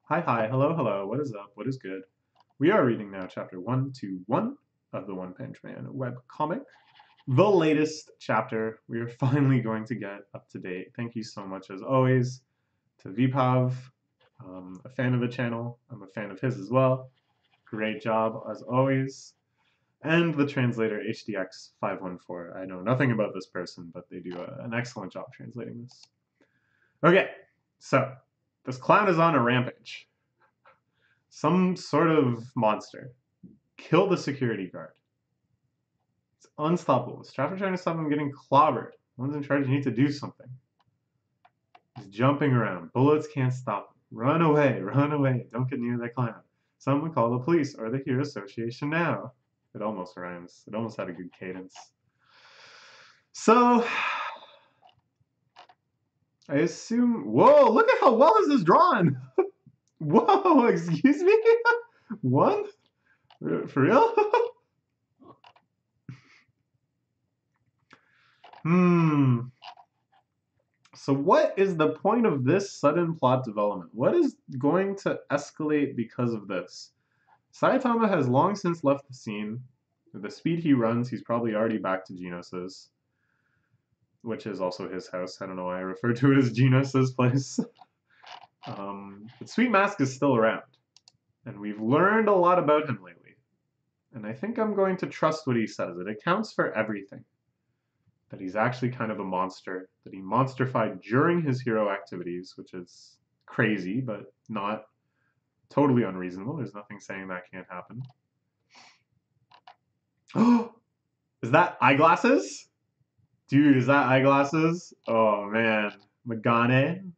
Hi, hi, hello, hello, what is up, what is good? We are reading now chapter 121 of the One Punch Man webcomic. The latest chapter. We are finally going to get up to date. Thank you so much, as always, to Vipav, a fan of the channel. I'm a fan of his as well. Great job, as always. And the translator HDX514. I know nothing about this person, but they do an excellent job translating this. Okay, so this clown is on a rampage. Some sort of monster killed the security guard. It's unstoppable. The staff are trying to stop him getting clobbered. One's in charge, you need to do something. He's jumping around. Bullets can't stop him. Run away, run away. Don't get near that clown. Someone call the police or the Hero Association now. It almost rhymes. It almost had a good cadence. So, I assume... Whoa, look at how well is this drawn! Whoa, excuse me? What? For real? So what is the point of this sudden plot development? What is going to escalate because of this? Saitama has long since left the scene. With the speed he runs, he's probably already back to Genos's, which is also his house. I don't know why I refer to it as Genos's place. But Sweet Mask is still around, and we've learned a lot about him lately. And I think I'm going to trust what he says. It accounts for everything. That he's actually kind of a monster, that he monsterfied during his hero activities, which is crazy, but not totally unreasonable. There's nothing saying that can't happen. Oh, is that eyeglasses? Dude, is that eyeglasses? Oh man, Magane-kun.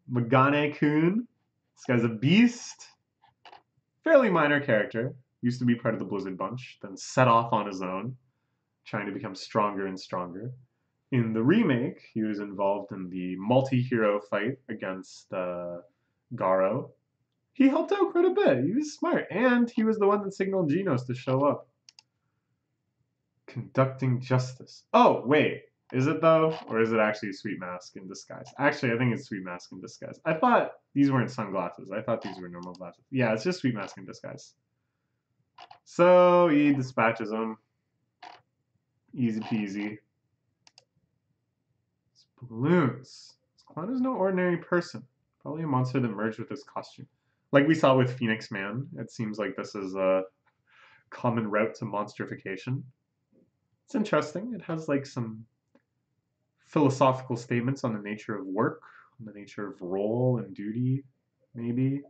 This guy's a beast. Fairly minor character. Used to be part of the Blizzard Bunch, then set off on his own, trying to become stronger and stronger. In the remake, he was involved in the multi-hero fight against Garo. He helped out quite a bit. He was smart, and he was the one that signaled Genos to show up. Conducting justice. Oh, wait. Is it, though? Or is it actually Sweet Mask in disguise? Actually, I think it's Sweet Mask in disguise. I thought these weren't sunglasses. I thought these were normal glasses. Yeah, it's just Sweet Mask in disguise. So, he dispatches them. Easy peasy. Balloons. This clown is no ordinary person. Probably a monster that merged with his costume. Like we saw with Phoenix Man, it seems like this is a common route to monsterification. It's interesting. It has like some philosophical statements on the nature of work, on the nature of role and duty, maybe.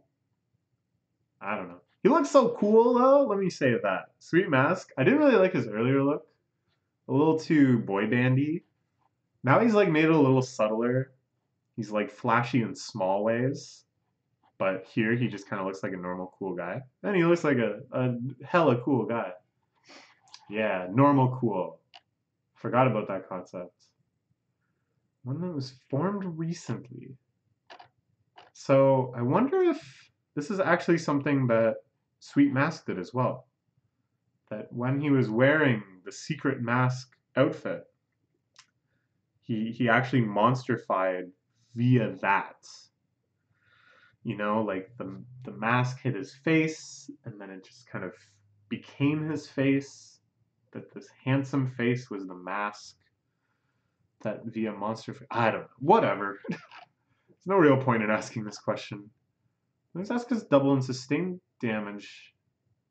I don't know. He looks so cool though, let me say that. Sweet Mask. I didn't really like his earlier look. A little too boy bandy. Now he's like made it a little subtler. He's like flashy in small ways. But here he just kind of looks like a normal cool guy. And he looks like a hella cool guy. Yeah, normal cool. Forgot about that concept. One that was formed recently. So I wonder if this is actually something that Sweet Mask did as well. That when he was wearing the secret mask outfit, he actually monsterfied via that. You know, like the mask hit his face, and then it just kind of became his face. That this handsome face was the mask. That via monster. I don't know. Whatever. There's no real point in asking this question. Let's ask us double and sustained damage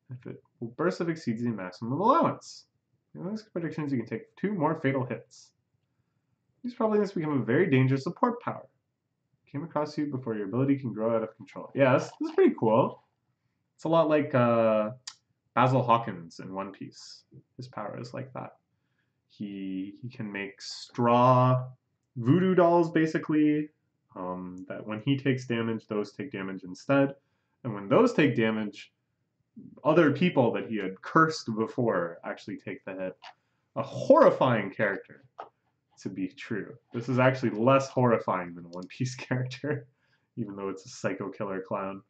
if it will burst if exceeds the maximum allowance. In these predictions, you can take 2 more fatal hits. These probably this become a very dangerous support power. Came across you before your ability can grow out of control. Yeah, this is pretty cool. It's a lot like Basil Hawkins in One Piece. His power is like that. He can make straw voodoo dolls, basically, that when he takes damage, those take damage instead. And when those take damage, other people that he had cursed before actually take the hit. A horrifying character, to be true. This is actually less horrifying than a One Piece character, even though it's a psycho killer clown.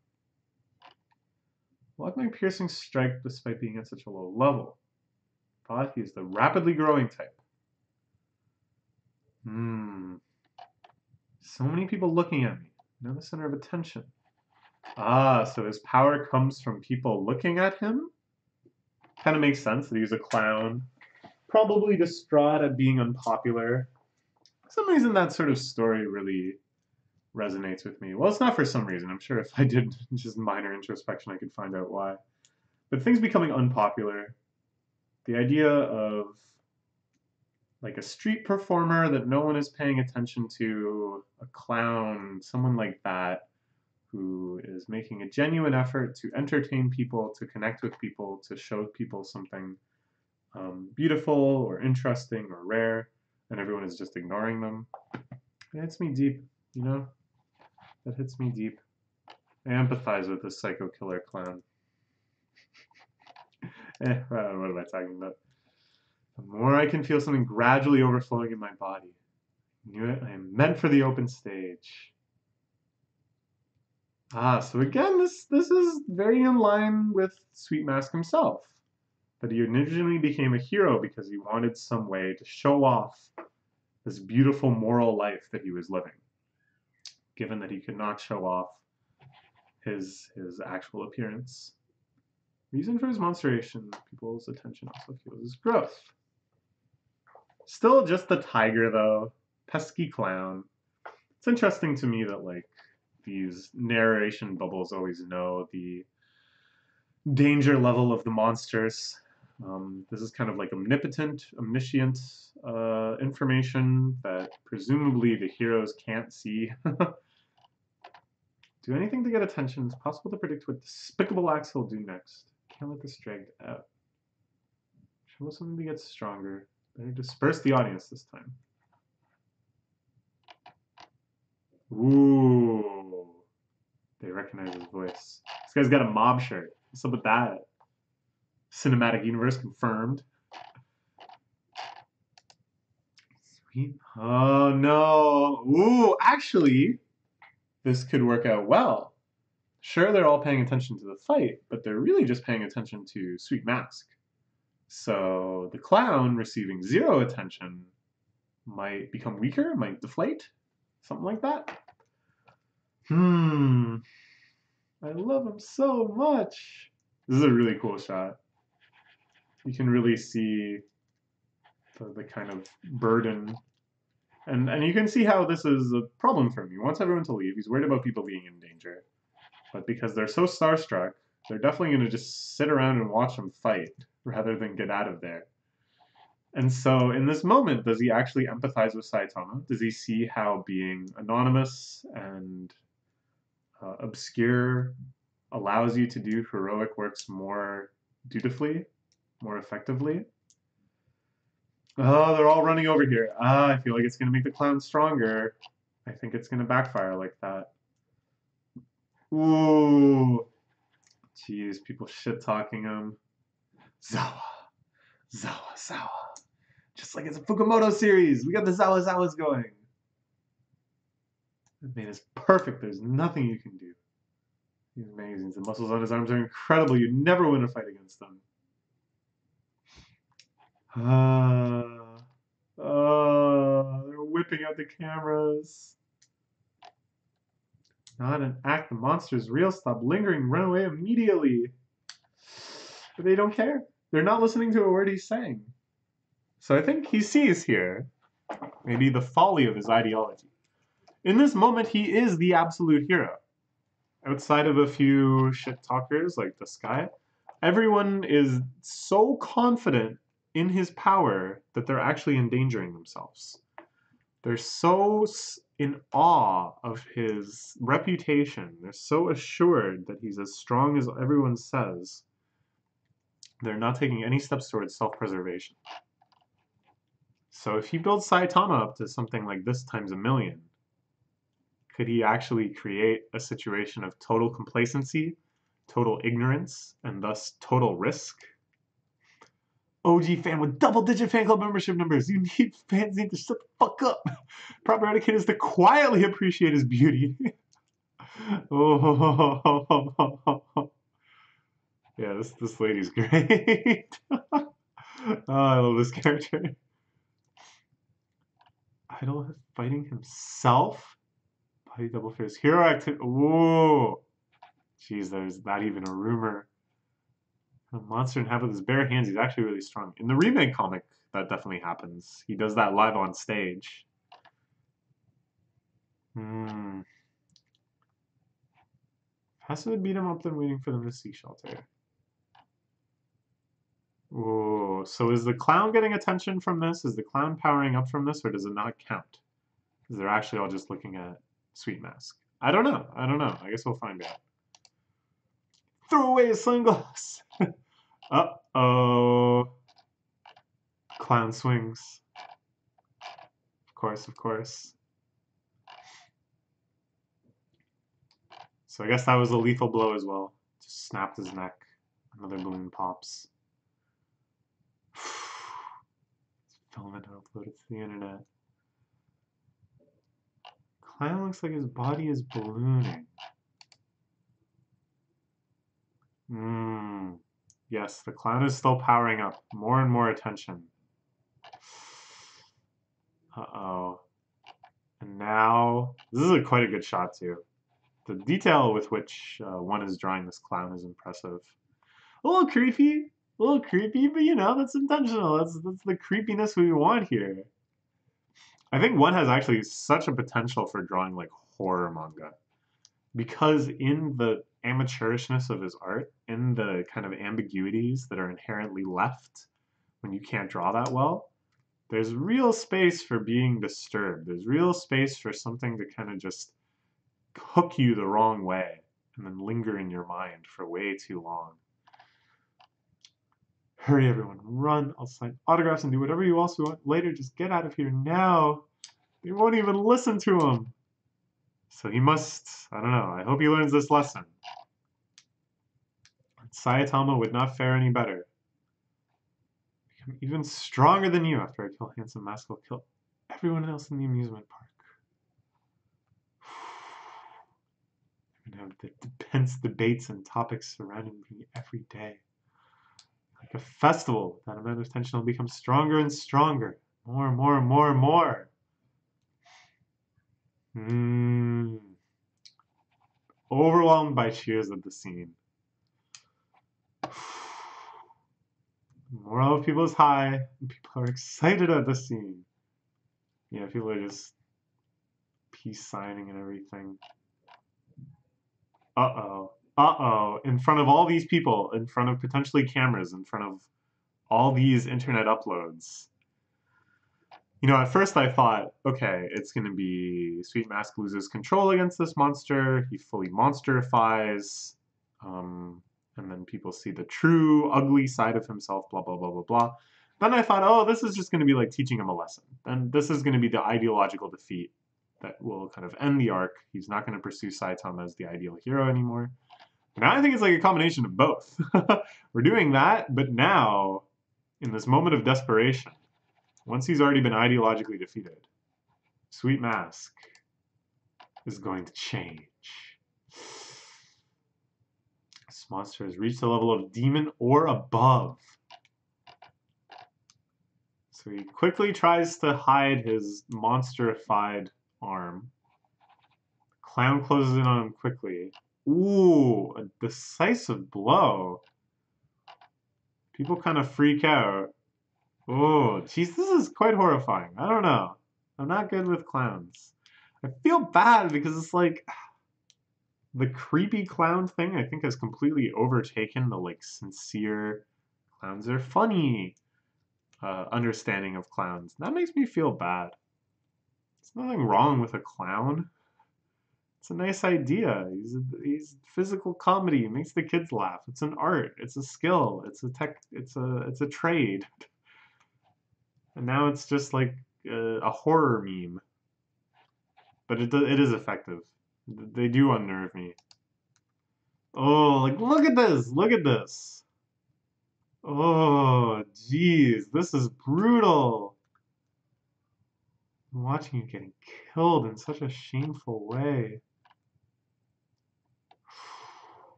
Block my piercing strike despite being at such a low level. Thought he's the rapidly growing type. So many people looking at me. Now the center of attention. Ah, so his power comes from people looking at him? Kind of makes sense that he's a clown. Probably distraught at being unpopular. For some reason, that sort of story really resonates with me. Well, it's not for some reason. I'm sure if I did just minor introspection, I could find out why. But things becoming unpopular, the idea of like a street performer that no one is paying attention to, a clown, someone like that, who is making a genuine effort to entertain people, to connect with people, to show people something beautiful or interesting or rare, and everyone is just ignoring them. It hits me deep, you know? That hits me deep. I empathize with this psycho killer clown. What am I talking about? The more I can feel something gradually overflowing in my body. I knew it. I am meant for the open stage. Ah, so again, this is very in line with Sweet Mask himself. That he originally became a hero because he wanted some way to show off this beautiful moral life that he was living. Given that he could not show off his actual appearance. Reason for his monsteration, people's attention also fuels his growth. Still just the tiger though. Pesky clown. It's interesting to me that like these narration bubbles always know the danger level of the monsters. This is kind of like omniscient information that presumably the heroes can't see. Do anything to get attention. It's possible to predict what despicable acts he'll do next. Can't let this drag out. Show us something to get stronger. Better disperse the audience this time. Ooh. They recognize his voice. This guy's got a mob shirt. What's up with that? Cinematic universe confirmed. Sweet. Oh no. Ooh, actually, this could work out well. Sure, they're all paying attention to the fight, but they're really just paying attention to Sweet Mask. So the clown receiving 0 attention might become weaker, might deflate, something like that. I love him so much. This is a really cool shot. You can really see the kind of burden. And you can see how this is a problem for him. He wants everyone to leave. He's worried about people being in danger. But because they're so starstruck, they're definitely going to just sit around and watch him fight rather than get out of there. And so in this moment, does he actually empathize with Saitama? Does he see how being anonymous and obscure allows you to do heroic works more dutifully, more effectively? Oh, they're all running over here. Ah, I feel like it's going to make the clown stronger. I think it's going to backfire like that. Ooh. Jeez, people shit-talking him. Zawa. Zawa, Zawa. Just like it's a Fukumoto series. We got the Zawa Zawas going. That man is perfect. There's nothing you can do. He's amazing. The muscles on his arms are incredible. You'd never win a fight against them. They're whipping out the cameras. Not an act. The monster is real. Stop lingering. Run away immediately. But they don't care. They're not listening to a word he's saying. So I think he sees here maybe the folly of his ideology. In this moment, he is the absolute hero. Outside of a few shit talkers like this guy, everyone is so confident in his power that they're actually endangering themselves. They're so in awe of his reputation. They're so assured that he's as strong as everyone says. They're not taking any steps towards self-preservation. So if he builds Saitama up to something like this times a million, could he actually create a situation of total complacency, total ignorance, and thus total risk? OG fan with double-digit fan club membership numbers. Fans need to shut the fuck up. Proper etiquette is to quietly appreciate his beauty. Oh, yeah, this lady's great. Oh, I love this character. Idol fighting himself. Body double fist. Hero activity. Whoa. Jeez, there's not even a rumor. A monster in half with his bare hands. He's actually really strong. In the remake comic, that definitely happens. He does that live on stage. Hmm. Faster to beat him up than waiting for them to seek shelter. Ooh, so is the clown getting attention from this? Is the clown powering up from this, or does it not count? Because they're actually all just looking at Sweet Mask. I don't know. I don't know. I guess we'll find out. Throw away his sunglasses. Uh-oh. Clown swings. Of course, of course. So I guess that was a lethal blow as well. Just snapped his neck. Another balloon pops. Film it and upload it to the internet. Clown looks like his body is ballooning. Yes, the clown is still powering up. More and more attention. Uh-oh. And now, this is quite a good shot too. The detail with which one is drawing this clown is impressive. A little creepy, but you know, that's intentional. That's the creepiness we want here. I think one has actually such a potential for drawing like horror manga. Because in the amateurishness of his art, in the kind of ambiguities that are inherently left when you can't draw that well, there's real space for being disturbed. There's real space for something to kind of just hook you the wrong way and then linger in your mind for way too long. Hurry, everyone, run. I'll sign autographs and do whatever you also want later. Just get out of here now. They won't even listen to him. So he must, I don't know, I hope he learns this lesson. Saitama would not fare any better. Become even stronger than you after I kill Handsome Mask. I'll kill everyone else in the amusement park. I'm gonna have the dense debates and topics surrounding me every day. Like a festival, that amount of tension will become stronger and stronger. More and more and more and more. Overwhelmed by cheers at the scene. Morale of people is high, and people are excited at the scene. Yeah, people are just peace signing and everything. Uh-oh. Uh-oh. In front of all these people, in front of potentially cameras, in front of all these internet uploads. You know, at first I thought, okay, it's going to be Sweet Mask loses control against this monster, he fully monsterifies, and then people see the true, ugly side of himself, blah, blah, blah, blah, blah. Then I thought, oh, this is just going to be like teaching him a lesson. Then this is going to be the ideological defeat that will kind of end the arc. He's not going to pursue Saitama as the ideal hero anymore. But now I think it's like a combination of both. We're doing that, but now, in this moment of desperation, once he's already been ideologically defeated, Sweet Mask is going to change. This monster has reached the level of demon or above. So he quickly tries to hide his monsterified arm. Clown closes in on him quickly. Ooh, a decisive blow. People kind of freak out. Oh, geez, this is quite horrifying. I don't know. I'm not good with clowns. I feel bad because it's like the creepy clown thing I think has completely overtaken the like sincere clowns are funny understanding of clowns. That makes me feel bad. There's nothing wrong with a clown. It's a nice idea. He's physical comedy. It makes the kids laugh. It's an art. It's a skill. It's a tech. It's a trade. And now it's just like a horror meme. But it is effective. They do unnerve me. Oh, like look at this! Look at this! Oh, jeez, this is brutal. I'm watching you getting killed in such a shameful way.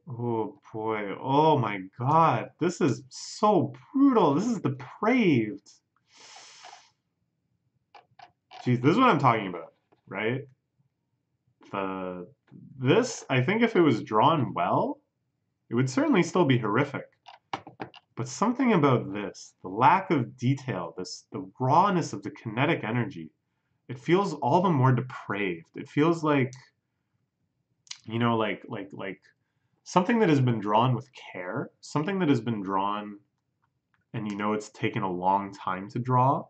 Oh boy, oh my god, this is so brutal. This is depraved. Jeez, this is what I'm talking about, right? The This, I think if it was drawn well, it would certainly still be horrific. But something about this, the lack of detail, the rawness of the kinetic energy, it feels all the more depraved. It feels like, like something that has been drawn with care, something that has been drawn and it's taken a long time to draw.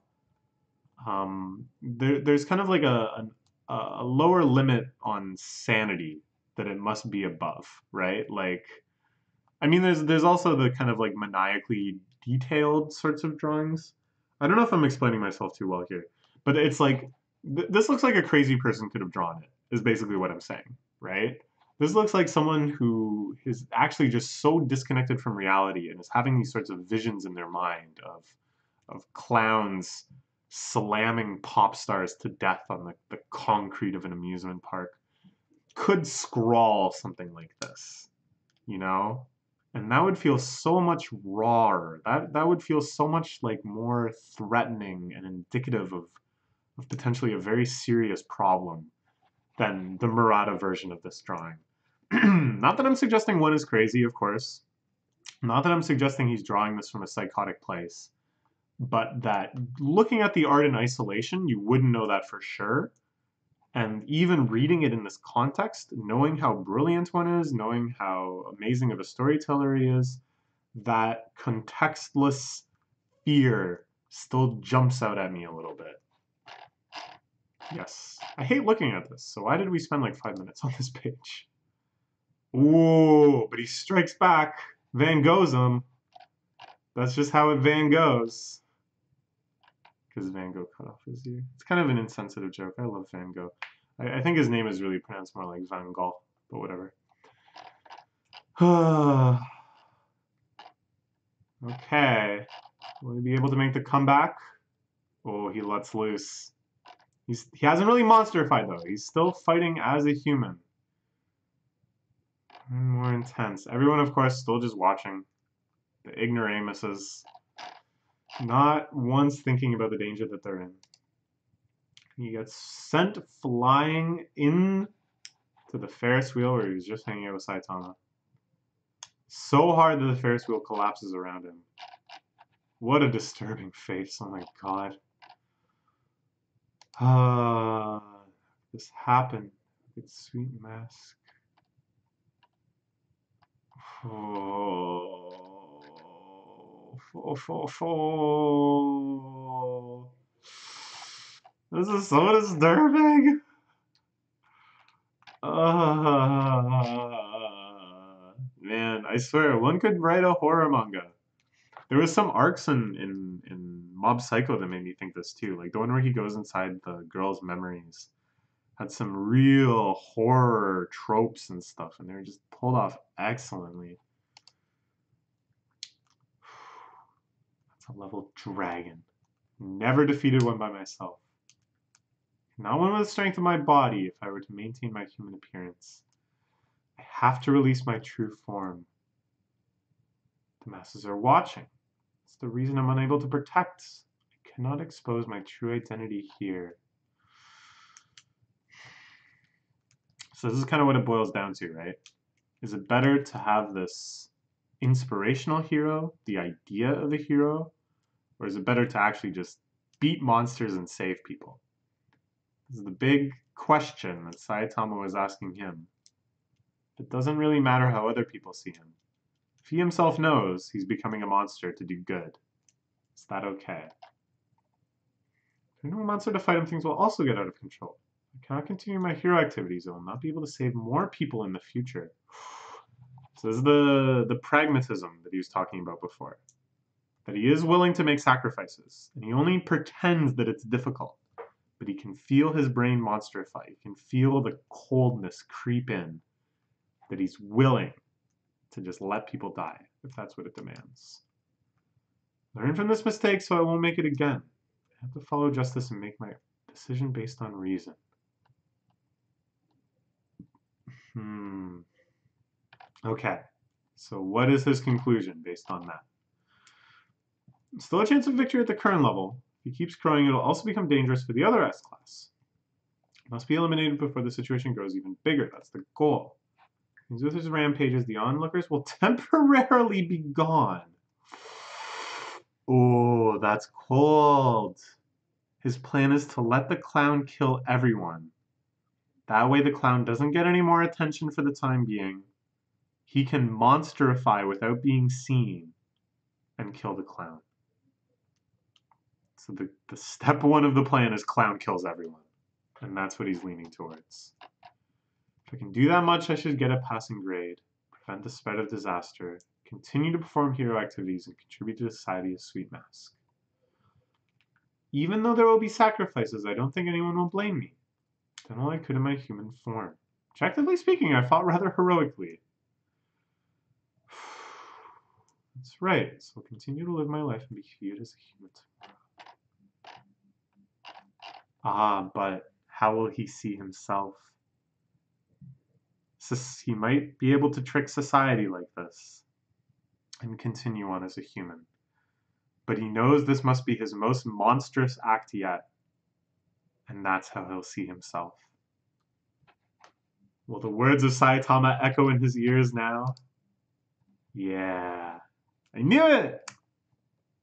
There's kind of like a lower limit on sanity that it must be above, right? Like, I mean, there's also the kind of like maniacally detailed sorts of drawings. I don't know if I'm explaining myself too well here, but it's like this looks like a crazy person could have drawn it. Is basically what I'm saying, right? This looks like someone who is actually just so disconnected from reality and is having these sorts of visions in their mind of clowns slamming pop stars to death on the concrete of an amusement park. Could scrawl something like this, you know? And that would feel so much rawer. That would feel so much like more threatening and indicative of potentially a very serious problem than the Murata version of this drawing. Not that I'm suggesting one is crazy, of course. Not that I'm suggesting he's drawing this from a psychotic place, but that looking at the art in isolation, you wouldn't know that for sure. And even reading it in this context, knowing how brilliant one is, knowing how amazing of a storyteller he is, that contextless fear still jumps out at me a little bit. Yes. I hate looking at this, so why did we spend like 5 minutes on this page? Ooh, but he strikes back. Van Goghs him. That's just how it Van goes. Because Van Gogh cut off his ear. It's kind of an insensitive joke. I love Van Gogh. I think his name is really pronounced more like Van Gogh, but whatever. Okay. Will he be able to make the comeback? Oh, he lets loose. He hasn't really monsterified, though. He's still fighting as a human. And more intense. Everyone, of course, still just watching. The ignoramuses. Not once thinking about the danger that they're in. He gets sent flying in to the Ferris wheel where he was just hanging out with Saitama. So hard that the Ferris wheel collapses around him. What a disturbing face, oh my god. This happened. It's sweet mask. This is so disturbing. Man, I swear, one could write a horror manga. There was some arcs in Mob Psycho that made me think this too. Like the one where he goes inside the girl's memories. Had some real horror tropes and stuff, and they were just pulled off excellently. That's a level dragon. Never defeated one by myself. Not one with the strength of my body if I were to maintain my human appearance. I have to release my true form. The masses are watching. It's the reason I'm unable to protect. I cannot expose my true identity here. So this is kind of what it boils down to, right? Is it better to have this inspirational hero, the idea of a hero, or is it better to actually just beat monsters and save people? This is the big question that Saitama was asking him. It doesn't really matter how other people see him. If he himself knows he's becoming a monster to do good, is that okay? If I know a monster to fight him, things will also get out of control. I cannot continue my hero activities. I will not be able to save more people in the future. So this is the pragmatism that he was talking about before. That he is willing to make sacrifices, and he only pretends that it's difficult. But he can feel his brain monsterify. He can feel the coldness creep in. That he's willing to just let people die, if that's what it demands. Learn from this mistake so I won't make it again. I have to follow justice and make my decision based on reason. Okay, so what is his conclusion based on that? Still a chance of victory at the current level. If he keeps growing, it'll also become dangerous for the other S class. Must be eliminated before the situation grows even bigger. That's the goal. With his rampages, the onlookers will temporarily be gone. Oh, that's cold. His plan is to let the clown kill everyone. That way the clown doesn't get any more attention for the time being. He can monsterify without being seen and kill the clown. So the step one of the plan is clown kills everyone. And that's what he's leaning towards. If I can do that much, I should get a passing grade. Prevent the spread of disaster. Continue to perform hero activities and contribute to society as Sweet Mask. Even though there will be sacrifices, I don't think anyone will blame me. Done all I could in my human form. Objectively speaking, I fought rather heroically. That's right, so I'll continue to live my life and be viewed as a human tomorrow. Ah, but how will he see himself? He might be able to trick society like this and continue on as a human. But he knows this must be his most monstrous act yet, and that's how he'll see himself. Will the words of Saitama echo in his ears now? Yeah. I knew it!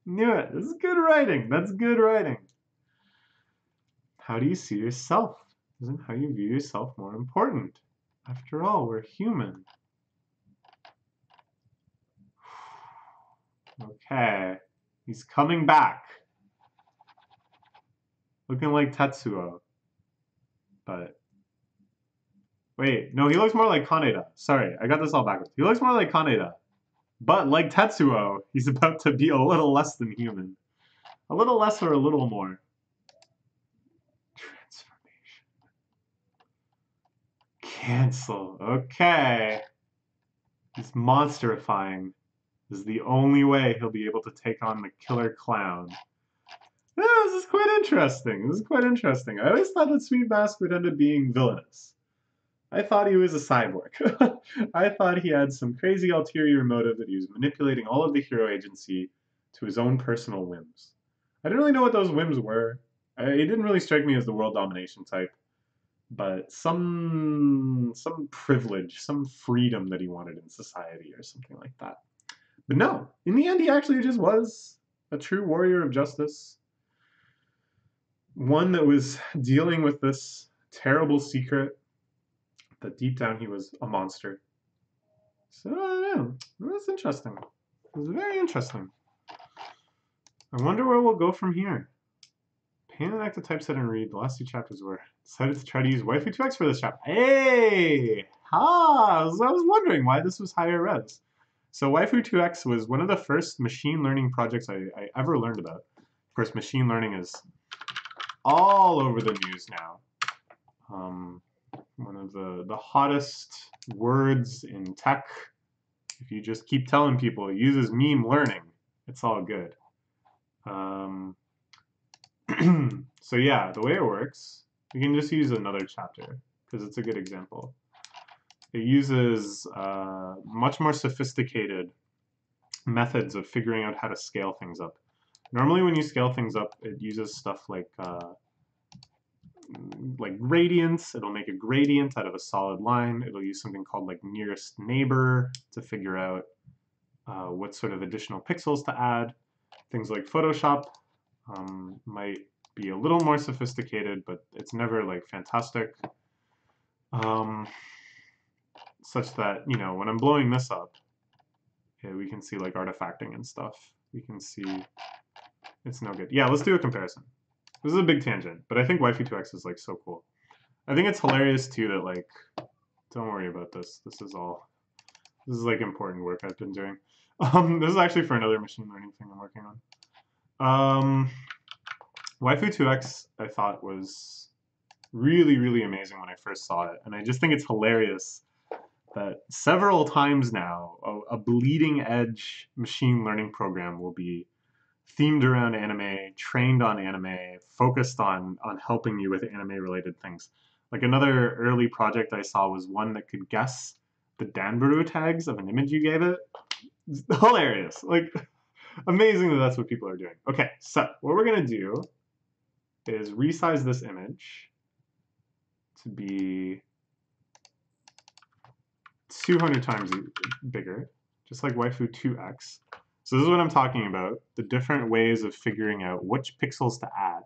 Knew it. This is good writing. That's good writing. How do you see yourself? Isn't how you view yourself more important? After all, we're human. Okay. He's coming back. Looking like Tetsuo. But wait, no, he looks more like Kaneda. Sorry, I got this all backwards. He looks more like Kaneda. But like Tetsuo, he's about to be a little less than human. A little less or a little more. Transformation. Cancel. Okay. He's monsterifying. This is the only way he'll be able to take on the killer clown. Yeah, this is quite interesting. This is quite interesting. I always thought that Sweet Mask would end up being villainous. I thought he was a cyborg. I thought he had some crazy ulterior motive that he was manipulating all of the hero agency to his own personal whims. I didn't really know what those whims were. He didn't really strike me as the world domination type, but some privilege, some freedom that he wanted in society or something like that. But no, in the end he actually just was a true warrior of justice. One that was dealing with this terrible secret that deep down he was a monster. So, yeah, that's interesting. It's very interesting. I wonder where we'll go from here. Pain and act of typeset and read. The last two chapters were decided to try to use waifu 2x for this chapter. Hey! I was wondering why this was higher res. So waifu 2x was one of the first machine learning projects I ever learned about. Of course, machine learning is all over the news now. One of the hottest words in tech. If you just keep telling people it uses meme learning, it's all good. So yeah, the way it works, we can just use another chapter because it's a good example. It uses much more sophisticated methods of figuring out how to scale things up. Normally when you scale things up, it uses stuff like gradients. It'll make a gradient out of a solid line. It'll use something called like nearest neighbor to figure out what sort of additional pixels to add. Things like Photoshop might be a little more sophisticated, but it's never like fantastic. Such that, you know, when I'm blowing this up, we can see like artifacting and stuff. We can see it's no good. Yeah, let's do a comparison. This is a big tangent, but I think waifu 2x is like so cool. I think it's hilarious too that like, don't worry about this. This is like important work I've been doing. This is actually for another machine learning thing I'm working on. Waifu 2x I thought was really, really amazing when I first saw it, and I just think it's hilarious that several times now a bleeding edge machine learning program will be themed around anime, trained on anime, focused on helping you with anime-related things. Like another early project I saw was one that could guess the Danbaru tags of an image you gave it. It's hilarious. Like, amazing that that's what people are doing. Okay, so what we're going to do is resize this image to be 200 times bigger, just like waifu 2x. So this is what I'm talking about, the different ways of figuring out which pixels to add.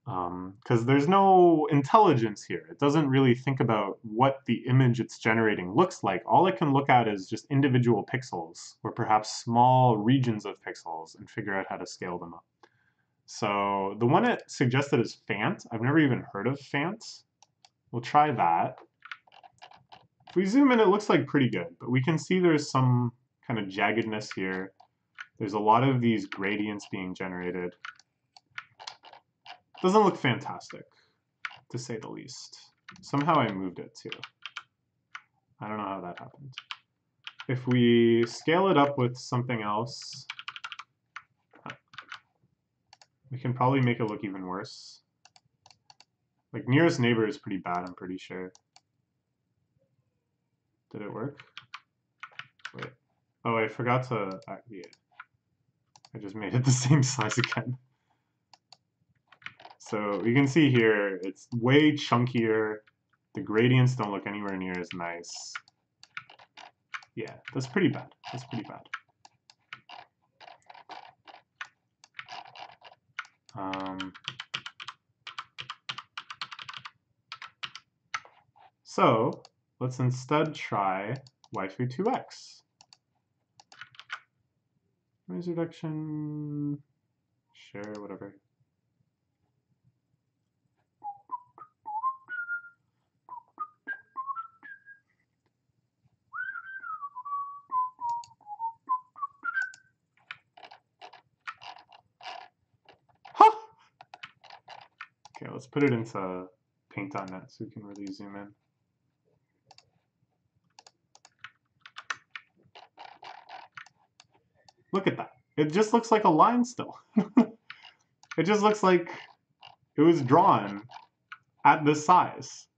Because there's no intelligence here. It doesn't really think about what the image it's generating looks like. All it can look at is just individual pixels, or perhaps small regions of pixels, and figure out how to scale them up. So the one it suggested is Fant. I've never even heard of Fant. We'll try that. If we zoom in, it looks like pretty good, but we can see there's some kind of jaggedness here. There's a lot of these gradients being generated. Doesn't look fantastic, to say the least. Somehow I moved it too. I don't know how that happened. If we scale it up with something else, we can probably make it look even worse. Like nearest neighbor is pretty bad, I'm pretty sure. Did it work? Wait. Oh, I forgot to activate it. I just made it the same size again. So you can see here, it's way chunkier. The gradients don't look anywhere near as nice. Yeah, that's pretty bad. That's pretty bad. So let's instead try waifu 2x. Noise reduction, share, whatever. Huh! Okay, let's put it into paint.net so we can really zoom in. Look at that. It just looks like a line still. It just looks like it was drawn at this size.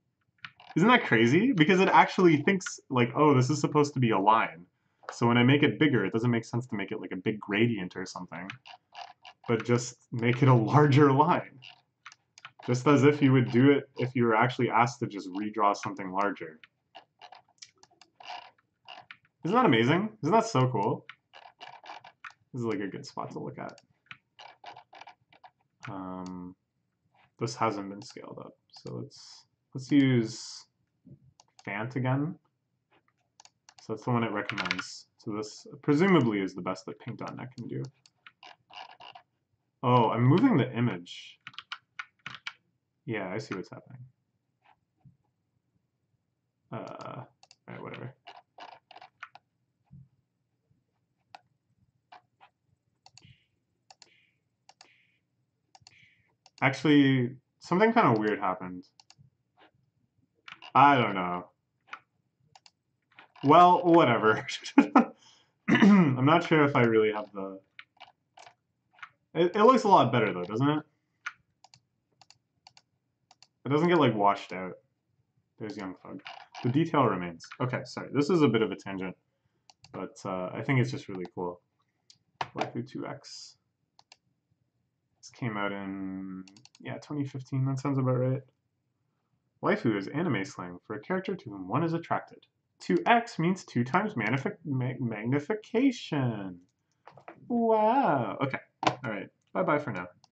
Isn't that crazy? Because it actually thinks like, oh, this is supposed to be a line. So when I make it bigger, it doesn't make sense to make it like a big gradient or something, but just make it a larger line. Just as if you would do it if you were actually asked to just redraw something larger. Isn't that amazing? Isn't that so cool? This is like a good spot to look at. This hasn't been scaled up, so let's use Fant again. So that's the one it recommends. So this presumably is the best that paint.net can do. Oh, I'm moving the image. Yeah, I see what's happening. Alright, whatever. Actually, something kind of weird happened. I don't know. Well, whatever. I'm not sure if I really have the... It looks a lot better though, doesn't it? It doesn't get like washed out. There's Young Thug. The detail remains. Okay, sorry. This is a bit of a tangent, but I think it's just really cool. Waifu 2x. This came out in, yeah, 2015. That sounds about right. Waifu is anime slang for a character to whom one is attracted. 2x means 2 times magnification. Wow. Okay. All right. Bye-bye for now.